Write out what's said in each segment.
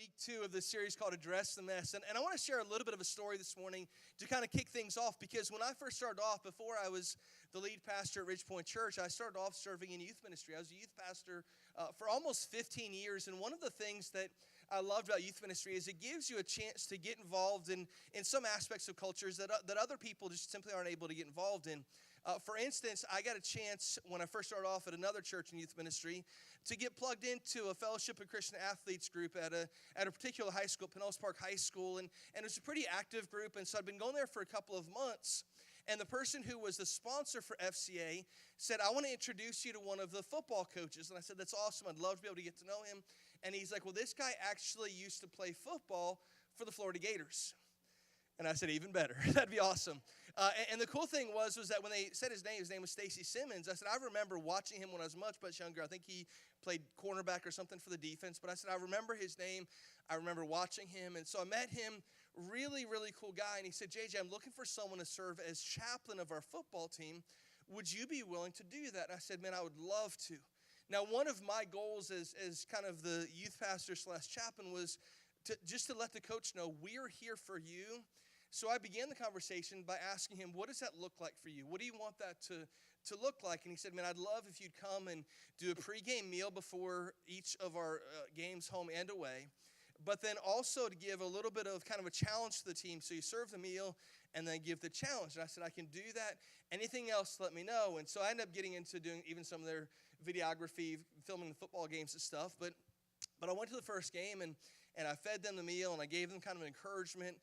week 2 of this series called Address the Mess. And I want to share a little bit of a story this morning to kind of kick things off, because when I first started off, before I was the lead pastor at Ridgepoint Church, I started off serving in youth ministry. I was a youth pastor for almost 15 years, and one of the things that I loved about youth ministry is it gives you a chance to get involved in some aspects of cultures that other people just simply aren't able to get involved in. For instance, I got a chance when I first started off at another church in youth ministry to get plugged into a Fellowship of Christian Athletes group at a particular high school, Pinellas Park High School, and it was a pretty active group, and so I'd been going there for a couple of months, and the person who was the sponsor for FCA said, I want to introduce you to one of the football coaches, and I said, that's awesome, I'd love to be able to get to know him, and he's like, well, this guy actually used to play football for the Florida Gators. And I said, even better. That'd be awesome. And the cool thing was that when they said his name was Stacy Simmons. I said, I remember watching him when I was much younger. I think he played cornerback or something for the defense. But I said, I remember his name. I remember watching him. And so I met him, really, really cool guy. And he said, JJ, I'm looking for someone to serve as chaplain of our football team. Would you be willing to do that? And I said, man, I would love to. Now, one of my goals as kind of the youth pastor / chaplain was just to let the coach know, we're here for you. So I began the conversation by asking him, what does that look like for you? What do you want that to look like? And he said, man, I'd love if you'd come and do a pregame meal before each of our games, home and away, but then also to give a little bit of kind of a challenge to the team. So you serve the meal and then give the challenge. And I said, I can do that. Anything else, let me know. And so I ended up getting into doing even some of their videography, filming the football games and stuff. But I went to the first game, and I fed them the meal, and I gave them kind of an encouragement,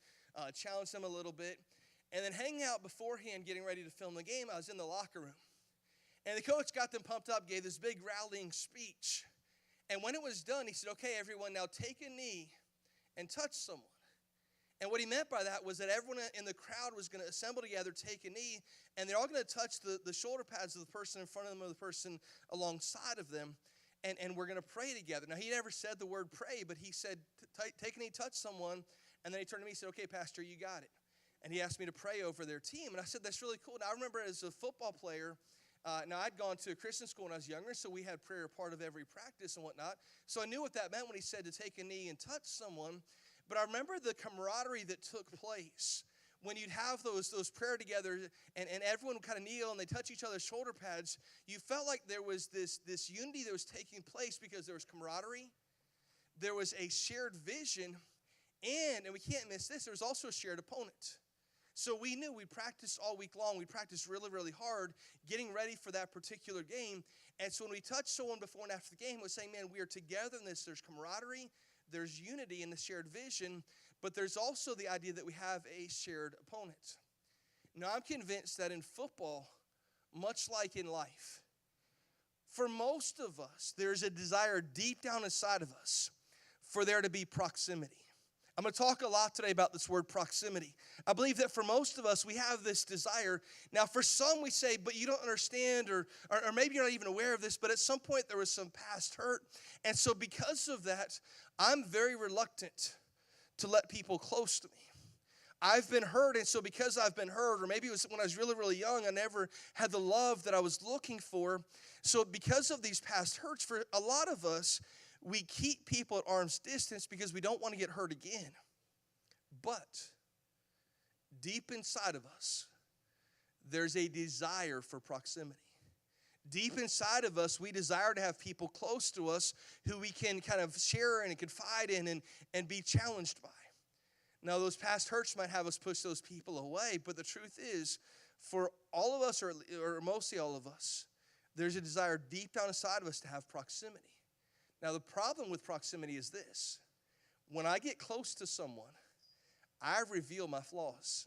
challenged them a little bit. And then hanging out beforehand, getting ready to film the game, I was in the locker room. And the coach got them pumped up, gave this big rallying speech. And when it was done, he said, okay, everyone, now take a knee and touch someone. And what he meant by that was that everyone in the crowd was going to assemble together, take a knee, and they're all going to touch the shoulder pads of the person in front of them or the person alongside of them. And we're going to pray together. Now, he never said the word pray, but he said, take a knee, touch someone. And then he turned to me and said, okay, Pastor, you got it. And he asked me to pray over their team. And I said, that's really cool. Now, I remember as a football player, now I'd gone to a Christian school when I was younger, so we had prayer part of every practice and whatnot. So I knew what that meant when he said to take a knee and touch someone. But I remember the camaraderie that took place when you'd have those prayer together and everyone would kind of kneel and they touch each other's shoulder pads. You felt like there was this unity that was taking place because there was camaraderie. There was a shared vision. And we can't miss this, there was also a shared opponent. So we knew we practiced all week long. We practiced really, really hard getting ready for that particular game. And so when we touched someone before and after the game, we're saying, man, we are together in this. There's camaraderie, there's unity in the shared vision, but there's also the idea that we have a shared opponent. Now, I'm convinced that in football, much like in life, for most of us, there's a desire deep down inside of us for there to be proximity. I'm going to talk a lot today about this word proximity. I believe that for most of us, we have this desire. Now, for some, we say, but you don't understand, or maybe you're not even aware of this, but at some point there was some past hurt. And so because of that, I'm very reluctant to let people close to me. I've been hurt, and so because I've been hurt, or maybe it was when I was really, really young, I never had the love that I was looking for. So because of these past hurts, for a lot of us, we keep people at arm's distance because we don't want to get hurt again. But deep inside of us, there's a desire for proximity. Deep inside of us, we desire to have people close to us who we can kind of share and confide in and be challenged by. Now, those past hurts might have us push those people away, but the truth is, for all of us, or mostly all of us, there's a desire deep down inside of us to have proximity. Now, the problem with proximity is this. When I get close to someone, I reveal my flaws.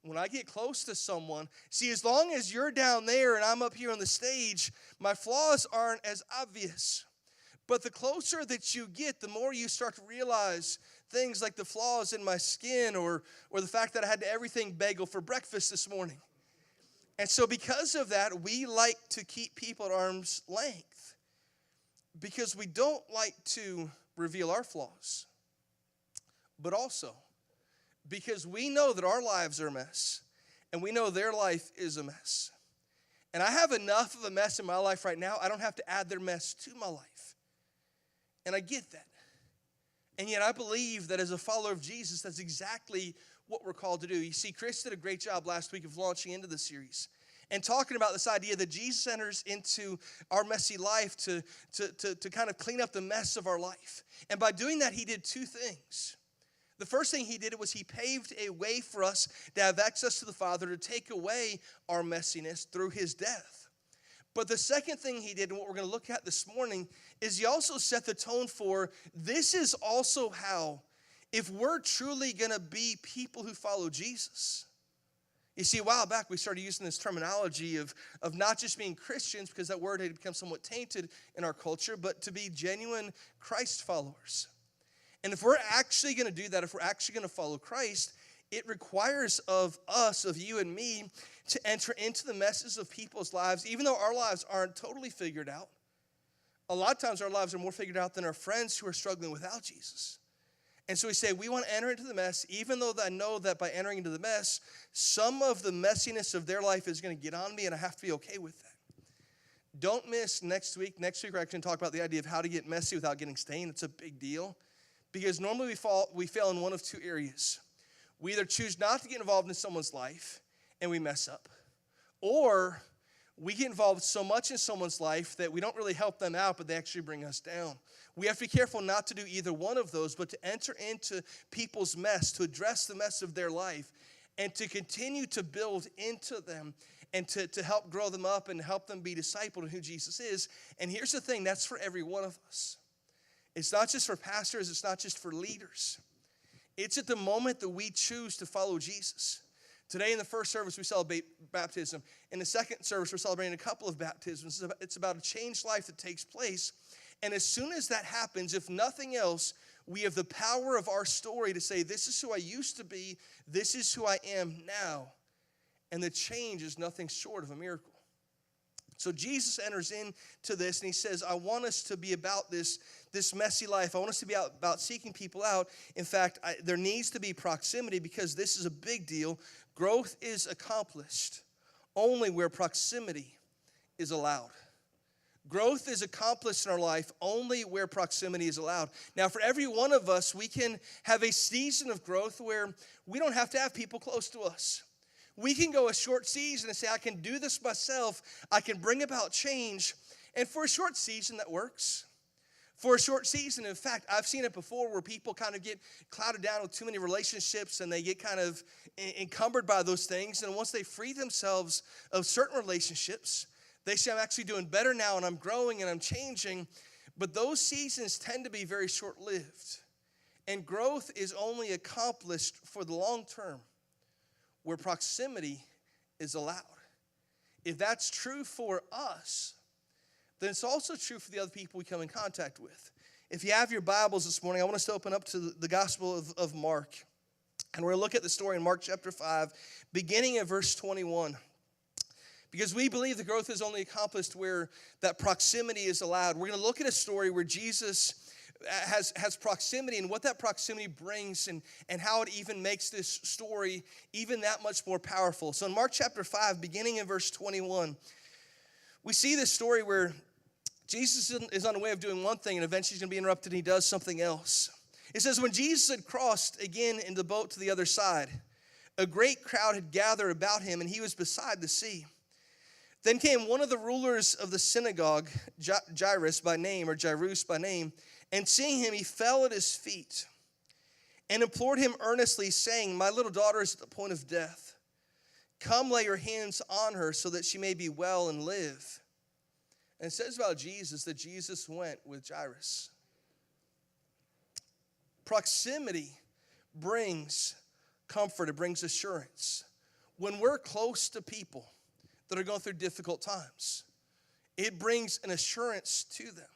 When I get close to someone, see, as long as you're down there and I'm up here on the stage, my flaws aren't as obvious. But the closer that you get, the more you start to realize things like the flaws in my skin or the fact that I had everything bagel for breakfast this morning. And so because of that, we like to keep people at arm's length, because we don't like to reveal our flaws, but also because we know that our lives are a mess, and we know their life is a mess. And I have enough of a mess in my life right now, I don't have to add their mess to my life. And I get that. And yet I believe that as a follower of Jesus, that's exactly what we're called to do. You see, Chris did a great job last week of launching into the series and talking about this idea that Jesus enters into our messy life to kind of clean up the mess of our life. And by doing that, he did two things. The first thing he did was he paved a way for us to have access to the Father, to take away our messiness through his death. But the second thing he did, and what we're going to look at this morning, is he also set the tone for this is also how, if we're truly going to be people who follow Jesus. You see, a while back we started using this terminology of not just being Christians, because that word had become somewhat tainted in our culture, but to be genuine Christ followers. And if we're actually going to do that, if we're actually going to follow Christ, it requires of us, of you and me, to enter into the messes of people's lives, even though our lives aren't totally figured out. A lot of times our lives are more figured out than our friends who are struggling without Jesus. And so we say, we want to enter into the mess, even though I know that by entering into the mess, some of the messiness of their life is going to get on me, and I have to be okay with that. Don't miss next week. Next week we're actually going to talk about the idea of how to get messy without getting stained. It's a big deal. Because normally we fail in one of two areas. We either choose not to get involved in someone's life and we mess up, or we get involved so much in someone's life that we don't really help them out, but they actually bring us down. We have to be careful not to do either one of those, but to enter into people's mess, to address the mess of their life, and to continue to build into them and to help grow them up and help them be discipled in who Jesus is. And here's the thing, that's for every one of us. It's not just for pastors. It's not just for leaders. It's at the moment that we choose to follow Jesus. Today in the first service, we celebrate baptism. In the second service, we're celebrating a couple of baptisms. It's about a changed life that takes place. And as soon as that happens, if nothing else, we have the power of our story to say, this is who I used to be. This is who I am now. And the change is nothing short of a miracle. So Jesus enters into this and he says, I want us to be about this messy life. I want us to be about seeking people out. In fact, there needs to be proximity because this is a big deal. Growth is accomplished only where proximity is allowed. Growth is accomplished in our life only where proximity is allowed. Now, for every one of us, we can have a season of growth where we don't have to have people close to us. We can go a short season and say, I can do this myself. I can bring about change. And for a short season, that works. For a short season, in fact, I've seen it before where people kind of get clouded down with too many relationships and they get kind of encumbered by those things. And once they free themselves of certain relationships, they say, I'm actually doing better now and I'm growing and I'm changing. But those seasons tend to be very short-lived. And growth is only accomplished for the long term, where proximity is allowed. If that's true for us, then it's also true for the other people we come in contact with. If you have your Bibles this morning, I want us to open up to the Gospel of Mark. And we're going to look at the story in Mark chapter 5, beginning at verse 21. Because we believe the growth is only accomplished where that proximity is allowed. We're going to look at a story where Jesus has proximity and what that proximity brings and how it even makes this story even that much more powerful. So in Mark chapter 5, beginning in verse 21, we see this story where Jesus is on the way of doing one thing and eventually he's going to be interrupted and he does something else. It says, when Jesus had crossed again in the boat to the other side, a great crowd had gathered about him and he was beside the sea. Then came one of the rulers of the synagogue, Jairus by name, and seeing him, he fell at his feet and implored him earnestly, saying, my little daughter is at the point of death. Come lay your hands on her so that she may be well and live. And it says about Jesus that Jesus went with Jairus. Proximity brings comfort. It brings assurance. When we're close to people that are going through difficult times, it brings an assurance to them.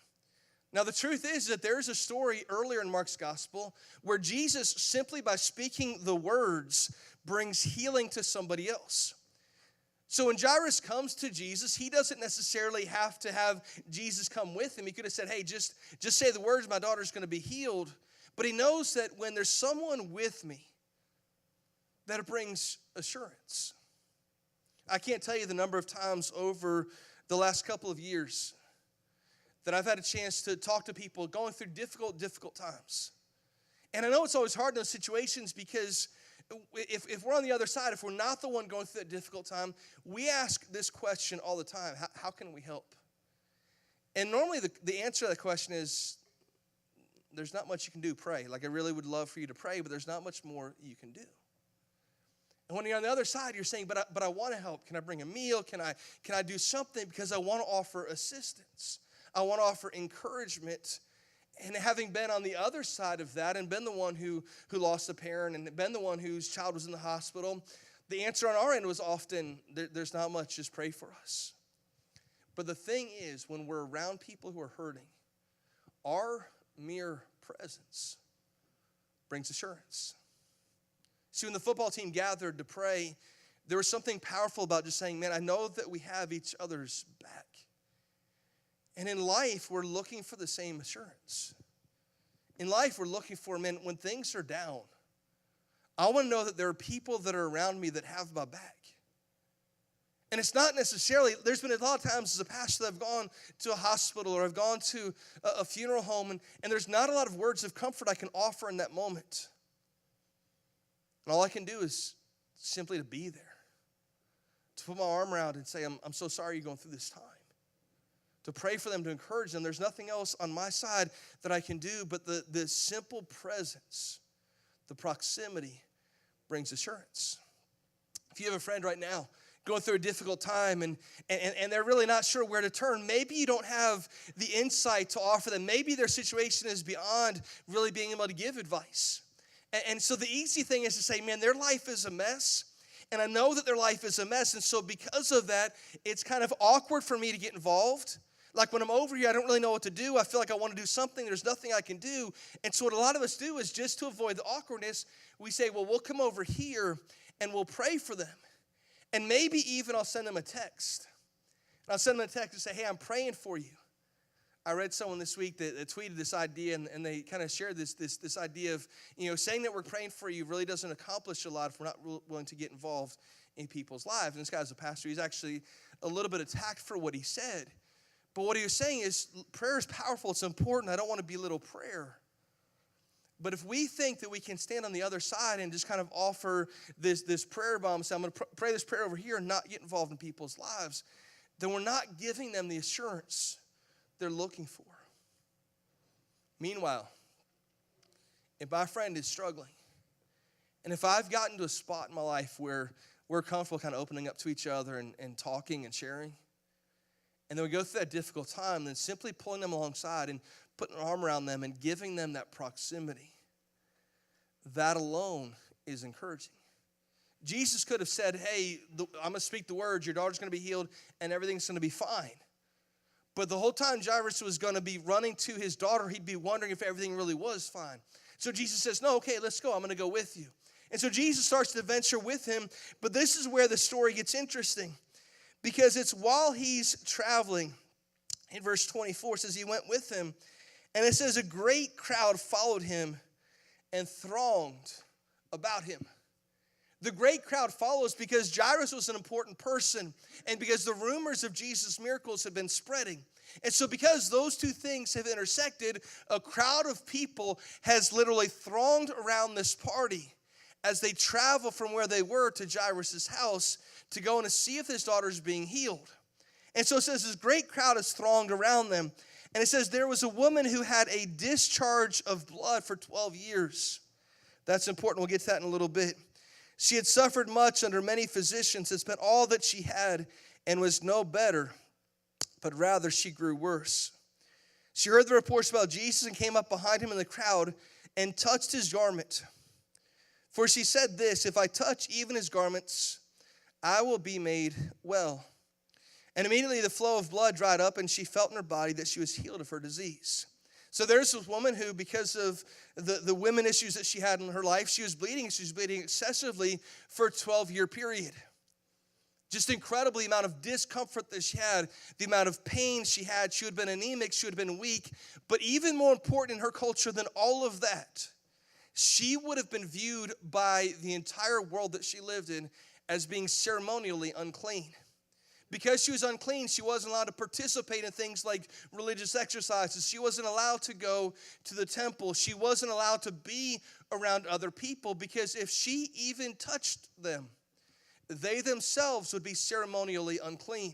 Now, the truth is that there's a story earlier in Mark's gospel where Jesus, simply by speaking the words, brings healing to somebody else. So when Jairus comes to Jesus, he doesn't necessarily have to have Jesus come with him. He could have said, hey, just say the words, my daughter's going to be healed. But he knows that when there's someone with me, that it brings assurance. I can't tell you the number of times over the last couple of years that I've had a chance to talk to people going through difficult times. And I know it's always hard in those situations because if we're on the other side, if we're not the one going through that difficult time, we ask this question all the time: how can we help? And normally the answer to that question is, there's not much you can do. Pray. Like, I really would love for you to pray, but there's not much more you can do. And when you're on the other side, you're saying, but I want to help. Can I bring a meal? Can I do something? Because I want to offer assistance. I want to offer encouragement. And having been on the other side of that and been the one who lost a parent and been the one whose child was in the hospital, the answer on our end was often, there's not much, just pray for us. But the thing is, when we're around people who are hurting, our mere presence brings assurance. See, when the football team gathered to pray, there was something powerful about just saying, man, I know that we have each other's back. And in life, we're looking for the same assurance. In life, we're looking for, man, when things are down, I want to know that there are people that are around me that have my back. And it's not necessarily, there's been a lot of times as a pastor that I've gone to a hospital or I've gone to a funeral home, and there's not a lot of words of comfort I can offer in that moment. And all I can do is simply to be there, to put my arm around and say, I'm so sorry you're going through this time. To pray for them, to encourage them. There's nothing else on my side that I can do, but the simple presence, the proximity brings assurance. If you have a friend right now going through a difficult time and they're really not sure where to turn, maybe you don't have the insight to offer them. Maybe their situation is beyond really being able to give advice. And so the easy thing is to say, man, their life is a mess. And I know that their life is a mess. And so because of that, it's kind of awkward for me to get involved. Like when I'm over here, I don't really know what to do. I feel like I want to do something. There's nothing I can do. And so what a lot of us do is, just to avoid the awkwardness, we say, well, we'll come over here and we'll pray for them. And maybe even I'll send them a text. And I'll send them a text and say, hey, I'm praying for you. I read someone this week that tweeted this idea, and they kind of shared this idea of, saying that we're praying for you really doesn't accomplish a lot if we're not willing to get involved in people's lives. And this guy's a pastor. He's actually a little bit attacked for what he said. But what he was saying is, prayer is powerful. It's important. I don't want to belittle prayer. But if we think that we can stand on the other side and just kind of offer this prayer bomb, say, I'm going to pray this prayer over here and not get involved in people's lives, then we're not giving them the assurance they're looking for. Meanwhile, if my friend is struggling, and if I've gotten to a spot in my life where we're comfortable kind of opening up to each other and talking and sharing, and then we go through that difficult time, then simply pulling them alongside and putting an arm around them and giving them that proximity, that alone is encouraging. Jesus could have said, hey, I'm going to speak the words, your daughter's going to be healed, and everything's going to be fine. But the whole time Jairus was going to be running to his daughter, he'd be wondering if everything really was fine. So Jesus says, no, okay, let's go. I'm going to go with you. And so Jesus starts to venture with him, but this is where the story gets interesting. Because it's while he's traveling, in verse 24, it says he went with him, and it says a great crowd followed him and thronged about him. The great crowd follows because Jairus was an important person and because the rumors of Jesus' miracles had been spreading. And so because those two things have intersected, a crowd of people has literally thronged around this party as they travel from where they were to Jairus' house to go and to see if his daughter is being healed. And so it says this great crowd is thronged around them. And it says there was a woman who had a discharge of blood for 12 years. That's important. We'll get to that in a little bit. She had suffered much under many physicians, had spent all that she had, and was no better, but rather she grew worse. She heard the reports about Jesus and came up behind him in the crowd and touched his garment. For she said this, if I touch even his garments, I will be made well. And immediately the flow of blood dried up, and she felt in her body that she was healed of her disease. So there's this woman who, because of the women issues that she had in her life, she was bleeding. She was bleeding excessively for a 12-year period. Just incredibly amount of discomfort that she had, the amount of pain she had. She would have been anemic. She would have been weak. But even more important in her culture than all of that, she would have been viewed by the entire world that she lived in as being ceremonially unclean. Because she was unclean, she wasn't allowed to participate in things like religious exercises. She wasn't allowed to go to the temple. She wasn't allowed to be around other people, because if she even touched them, they themselves would be ceremonially unclean.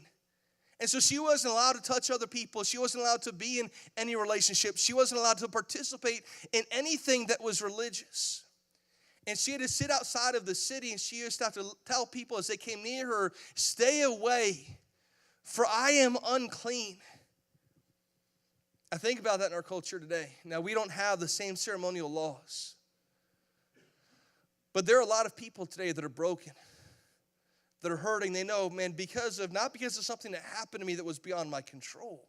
And so she wasn't allowed to touch other people. She wasn't allowed to be in any relationship. She wasn't allowed to participate in anything that was religious. And she had to sit outside of the city, and she used to have to tell people as they came near her, "Stay away, for I am unclean." I think about that in our culture today. Now, we don't have the same ceremonial laws. But there are a lot of people today that are broken, that are hurting. They know, man, not because of something that happened to me that was beyond my control,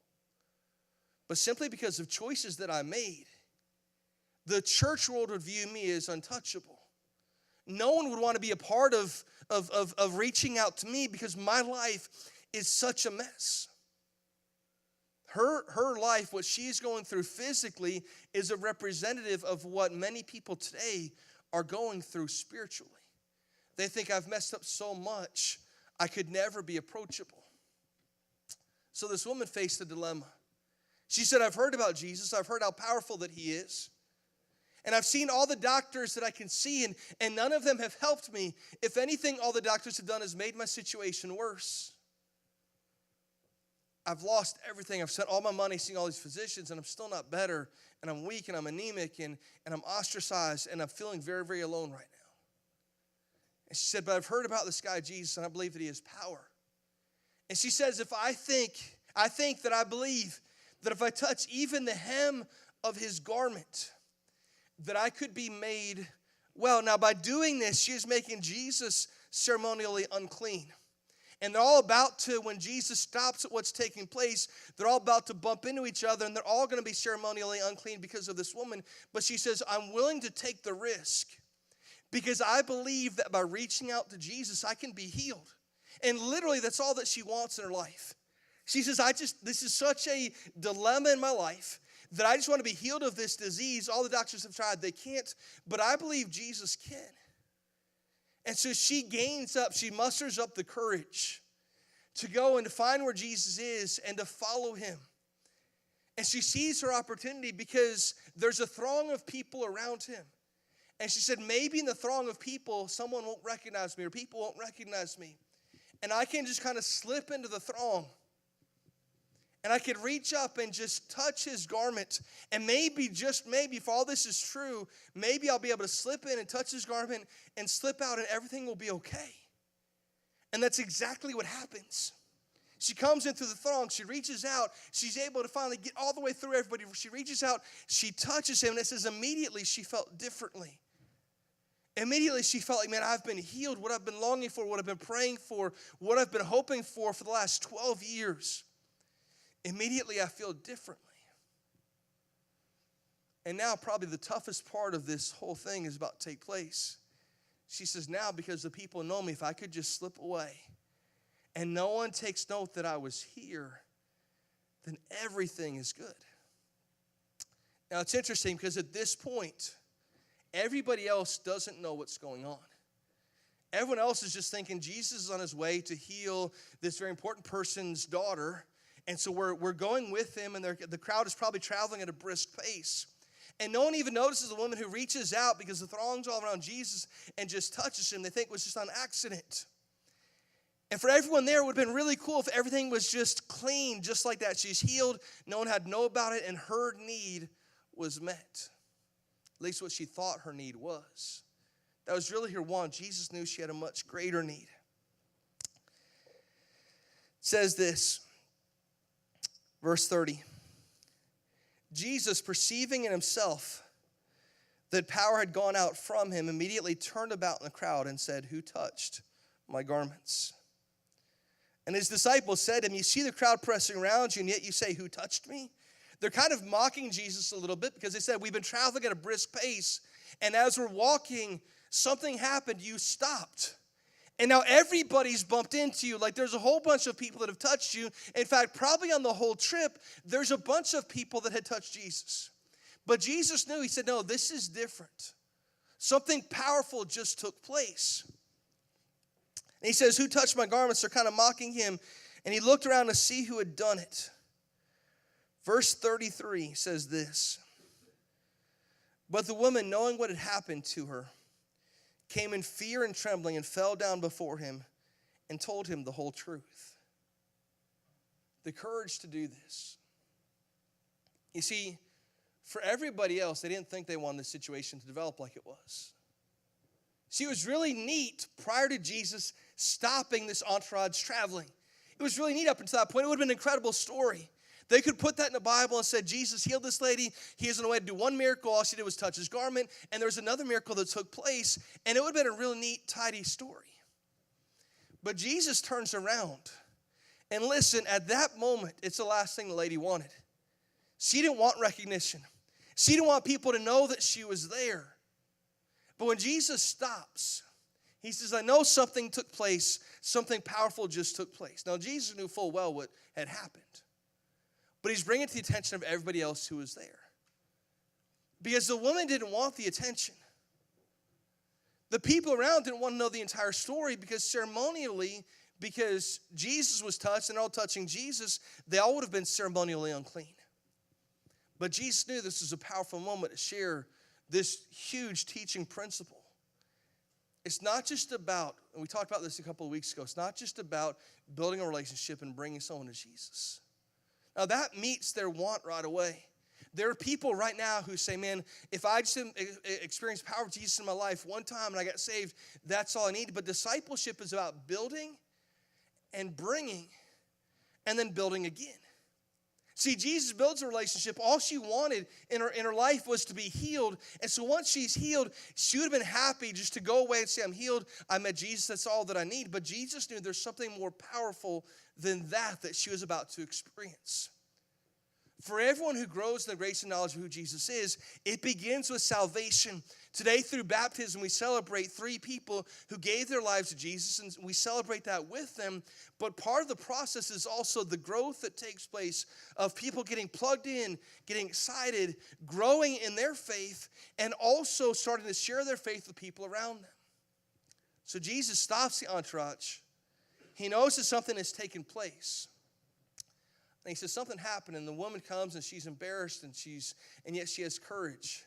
but simply because of choices that I made. The church world would view me as untouchable. No one would want to be a part of reaching out to me because my life is such a mess. Her life, what she's going through physically, is a representative of what many people today are going through spiritually. They think, I've messed up so much, I could never be approachable. So this woman faced a dilemma. She said, I've heard about Jesus. I've heard how powerful that he is. And I've seen all the doctors that I can see, and none of them have helped me. If anything, all the doctors have done is made my situation worse. I've lost everything. I've spent all my money seeing all these physicians, and I'm still not better. And I'm weak, and I'm anemic, and I'm ostracized, and I'm feeling very, very alone right now. And she said, but I've heard about this guy, Jesus, and I believe that he has power. And she says, I believe that if I touch even the hem of his garment, that I could be made well. Now, by doing this, she is making Jesus ceremonially unclean. And they're all about to, when Jesus stops at what's taking place, they're all about to bump into each other, and they're all going to be ceremonially unclean because of this woman. But she says, I'm willing to take the risk because I believe that by reaching out to Jesus, I can be healed. And literally, that's all that she wants in her life. She says, this is such a dilemma in my life that I just want to be healed of this disease. All the doctors have tried. They can't, but I believe Jesus can. And so she musters up the courage to go and to find where Jesus is and to follow him. And she sees her opportunity because there's a throng of people around him. And she said, maybe in the throng of people, someone won't recognize me or people won't recognize me. And I can just kind of slip into the throng. And I could reach up and just touch his garment. And maybe, just maybe, if all this is true, maybe I'll be able to slip in and touch his garment and slip out and everything will be okay. And that's exactly what happens. She comes in through the throng. She reaches out. She's able to finally get all the way through everybody. She reaches out. She touches him. And it says immediately she felt differently. Immediately she felt like, man, I've been healed. What I've been longing for, what I've been praying for, what I've been hoping for the last 12 years. Immediately, I feel differently. And now probably the toughest part of this whole thing is about to take place. She says, now because the people know me, if I could just slip away and no one takes note that I was here, then everything is good. Now, it's interesting because at this point, everybody else doesn't know what's going on. Everyone else is just thinking Jesus is on his way to heal this very important person's daughter. And so we're going with him, and the crowd is probably traveling at a brisk pace. And no one even notices the woman who reaches out because the throng's all around Jesus and just touches him. They think it was just on accident. And for everyone there, it would have been really cool if everything was just clean, just like that. She's healed. No one had to know about it, and her need was met. At least what she thought her need was. That was really her want. Jesus knew she had a much greater need. It says this. Verse 30, Jesus, perceiving in himself that power had gone out from him, immediately turned about in the crowd and said, who touched my garments? And his disciples said to him, you see the crowd pressing around you, and yet you say, who touched me? They're kind of mocking Jesus a little bit because they said, we've been traveling at a brisk pace, and as we're walking, something happened, you stopped. And now everybody's bumped into you. Like there's a whole bunch of people that have touched you. In fact, probably on the whole trip, there's a bunch of people that had touched Jesus. But Jesus knew, he said, no, this is different. Something powerful just took place. And he says, who touched my garments? They're kind of mocking him. And he looked around to see who had done it. Verse 33 says this. But the woman, knowing what had happened to her, came in fear and trembling and fell down before him and told him the whole truth. The courage to do this. You see, for everybody else, they didn't think they wanted the situation to develop like it was. See, it was really neat prior to Jesus stopping this entourage traveling. It was really neat up until that point. It would have been an incredible story. They could put that in the Bible and said, Jesus healed this lady. He was on the way to do one miracle. All she did was touch his garment. And there was another miracle that took place. And it would have been a real neat, tidy story. But Jesus turns around. And listen, at that moment, it's the last thing the lady wanted. She didn't want recognition. She didn't want people to know that she was there. But when Jesus stops, he says, I know something took place. Something powerful just took place. Now, Jesus knew full well what had happened. But he's bringing it to the attention of everybody else who was there. Because the woman didn't want the attention. The people around didn't want to know the entire story because ceremonially, because Jesus was touched and they're all touching Jesus, they all would have been ceremonially unclean. But Jesus knew this was a powerful moment to share this huge teaching principle. It's not just about, and we talked about this a couple of weeks ago, it's not just about building a relationship and bringing someone to Jesus. Now that meets their want right away. There are people right now who say, man, if I just experienced power of Jesus in my life one time and I got saved, that's all I need. But discipleship is about building and bringing and then building again. See, Jesus builds a relationship. All she wanted in her life was to be healed. And so once she's healed, she would have been happy just to go away and say, I'm healed. I met Jesus. That's all that I need. But Jesus knew there's something more powerful than that she was about to experience. For everyone who grows in the grace and knowledge of who Jesus is, it begins with salvation. Today, through baptism, we celebrate 3 people who gave their lives to Jesus, and we celebrate that with them. But part of the process is also the growth that takes place of people getting plugged in, getting excited, growing in their faith, and also starting to share their faith with people around them. So Jesus stops the entourage. He knows that something has taken place. And he says something happened, and the woman comes and she's embarrassed and yet she has courage.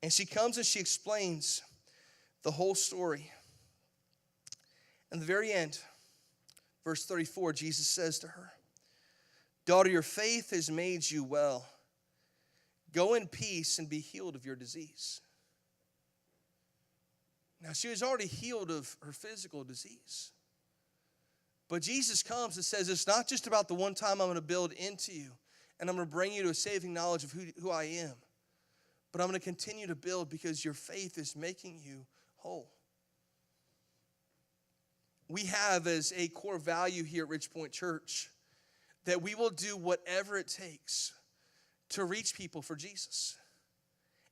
And she comes and she explains the whole story. And the very end, verse 34, Jesus says to her, daughter, your faith has made you well. Go in peace and be healed of your disease. Now, she was already healed of her physical disease. But Jesus comes and says, it's not just about the one time I'm going to build into you and I'm going to bring you to a saving knowledge of who I am. But I'm going to continue to build because your faith is making you whole. We have as a core value here at Ridge Point Church that we will do whatever it takes to reach people for Jesus.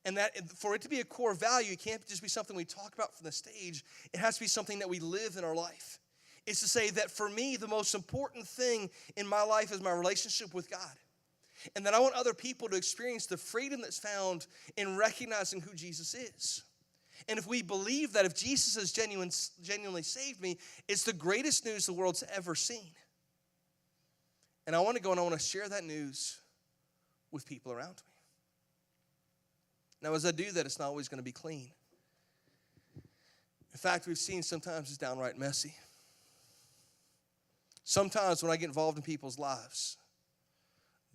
And that for it to be a core value, it can't just be something we talk about from the stage. It has to be something that we live in our life. It's to say that for me, the most important thing in my life is my relationship with God. And that I want other people to experience the freedom that's found in recognizing who Jesus is. And if we believe that if Jesus has genuinely saved me, it's the greatest news the world's ever seen. And I want to go and I want to share that news with people around me. Now, as I do that, it's not always going to be clean. In fact, we've seen sometimes it's downright messy. Sometimes when I get involved in people's lives,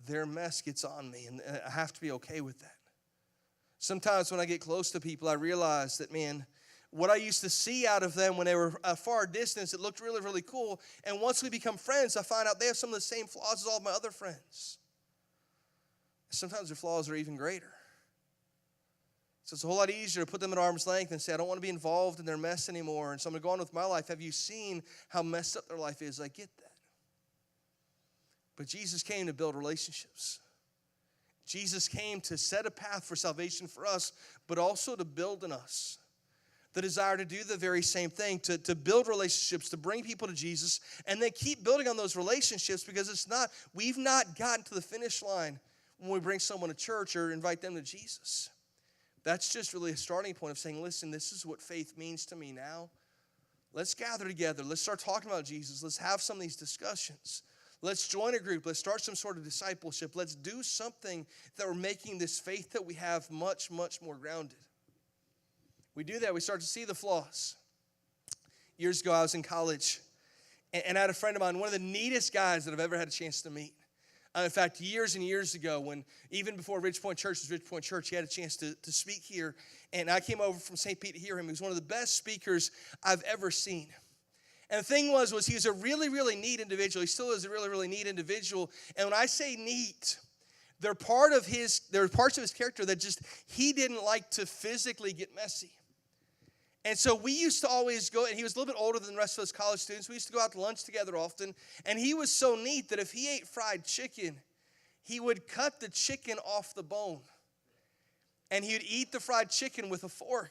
their mess gets on me, and I have to be okay with that. Sometimes when I get close to people, I realize that, man, what I used to see out of them when they were a far distance, it looked really, really cool. And once we become friends, I find out they have some of the same flaws as all of my other friends. Sometimes their flaws are even greater. So it's a whole lot easier to put them at arm's length and say, I don't want to be involved in their mess anymore. And so I'm going to go on with my life. Have you seen how messed up their life is? I get that. But Jesus came to build relationships. Jesus came to set a path for salvation for us, but also to build in us the desire to do the very same thing, to build relationships, to bring people to Jesus, and then keep building on those relationships because we've not gotten to the finish line when we bring someone to church or invite them to Jesus. That's just really a starting point of saying, listen, this is what faith means to me now. Let's gather together. Let's start talking about Jesus. Let's have some of these discussions. Let's join a group. Let's start some sort of discipleship. Let's do something that we're making this faith that we have much, much more grounded. We do that. We start to see the flaws. Years ago, I was in college, and I had a friend of mine, one of the neatest guys that I've ever had a chance to meet. In fact, years and years ago, when even before Ridge Point Church was Ridge Point Church, he had a chance to speak here. And I came over from St. Pete to hear him. He was one of the best speakers I've ever seen. And the thing was he was a really, really neat individual. He still is a really, really neat individual. And when I say neat, there are parts of his character that just he didn't like to physically get messy. And so we used to always go, and he was a little bit older than the rest of us college students. We used to go out to lunch together often. And he was so neat that if he ate fried chicken, he would cut the chicken off the bone. And he would eat the fried chicken with a fork.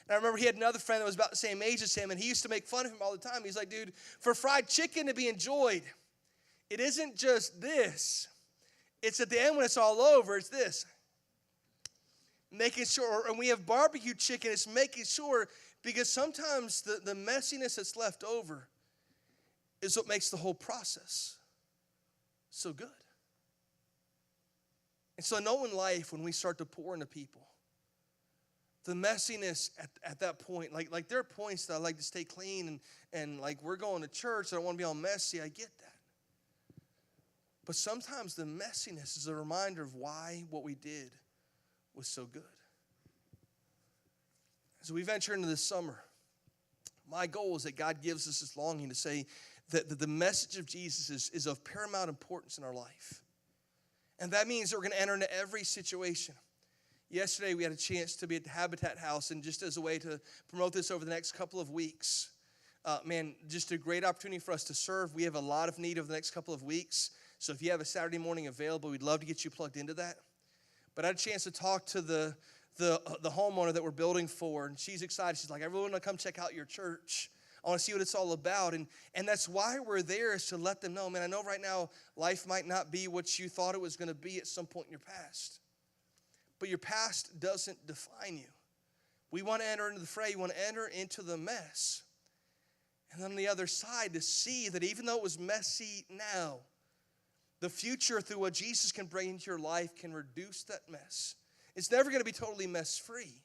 And I remember he had another friend that was about the same age as him, and he used to make fun of him all the time. He's like, dude, for fried chicken to be enjoyed, it isn't just this. It's at the end when it's all over, it's this. Making sure, and we have barbecue chicken, it's making sure, because sometimes the messiness that's left over is what makes the whole process so good. And so I know in life, when we start to pour into people, the messiness at that point, like there are points that I like to stay clean and like we're going to church, I don't want to be all messy, I get that. But sometimes the messiness is a reminder of why what we did was so good. As we venture into this summer, my goal is that God gives us this longing to say that the message of Jesus is of paramount importance in our life. And that means that we're going to enter into every situation. Yesterday, we had a chance to be at the Habitat House, and just as a way to promote this over the next couple of weeks, just a great opportunity for us to serve. We have a lot of need over the next couple of weeks, so if you have a Saturday morning available, we'd love to get you plugged into that. But I had a chance to talk to the homeowner that we're building for, and she's excited. She's like, I really want to come check out your church. I want to see what it's all about. And that's why we're there, is to let them know, man, I know right now life might not be what you thought it was going to be at some point in your past. But your past doesn't define you. We want to enter into the fray. We want to enter into the mess. And then on the other side, to see that even though it was messy now, the future through what Jesus can bring into your life can reduce that mess. It's never going to be totally mess-free.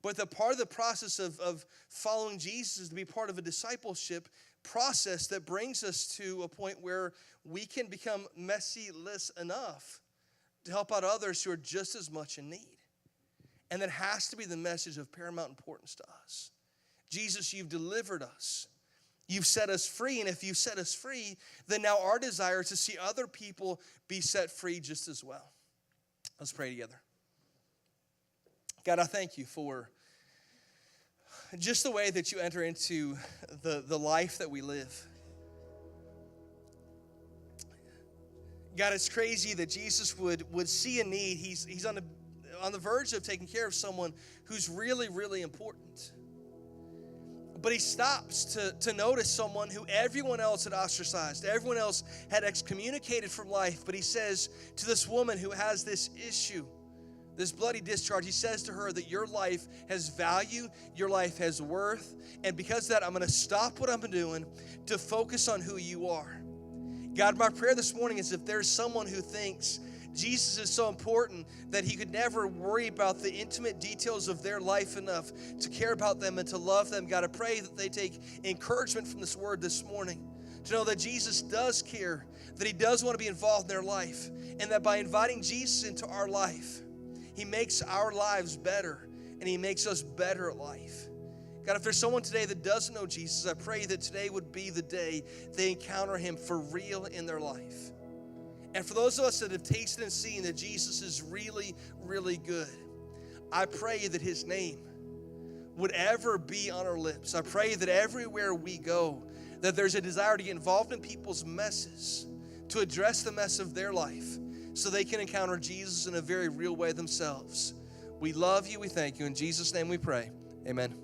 But the part of the process of following Jesus is to be part of a discipleship process that brings us to a point where we can become messy-less enough to help out others who are just as much in need. And that has to be the message of paramount importance to us. Jesus, you've delivered us. You've set us free, and if you set us free, then now our desire is to see other people be set free just as well. Let's pray together. God, I thank you for just the way that you enter into the life that we live. God, it's crazy that Jesus would see a need. He's on the verge of taking care of someone who's really, really important. But he stops to notice someone who everyone else had ostracized. Everyone else had excommunicated from life. But he says to this woman who has this issue, this bloody discharge, he says to her that your life has value, your life has worth, and because of that, I'm going to stop what I'm doing to focus on who you are. God, my prayer this morning is if there's someone who thinks Jesus is so important that he could never worry about the intimate details of their life enough to care about them and to love them, God, I pray that they take encouragement from this word this morning to know that Jesus does care, that he does want to be involved in their life, and that by inviting Jesus into our life, he makes our lives better, and he makes us better at life. God, if there's someone today that doesn't know Jesus, I pray that today would be the day they encounter him for real in their life. And for those of us that have tasted and seen that Jesus is really, really good, I pray that his name would ever be on our lips. I pray that everywhere we go, that there's a desire to get involved in people's messes, to address the mess of their life, so they can encounter Jesus in a very real way themselves. We love you. We thank you. In Jesus' name we pray. Amen.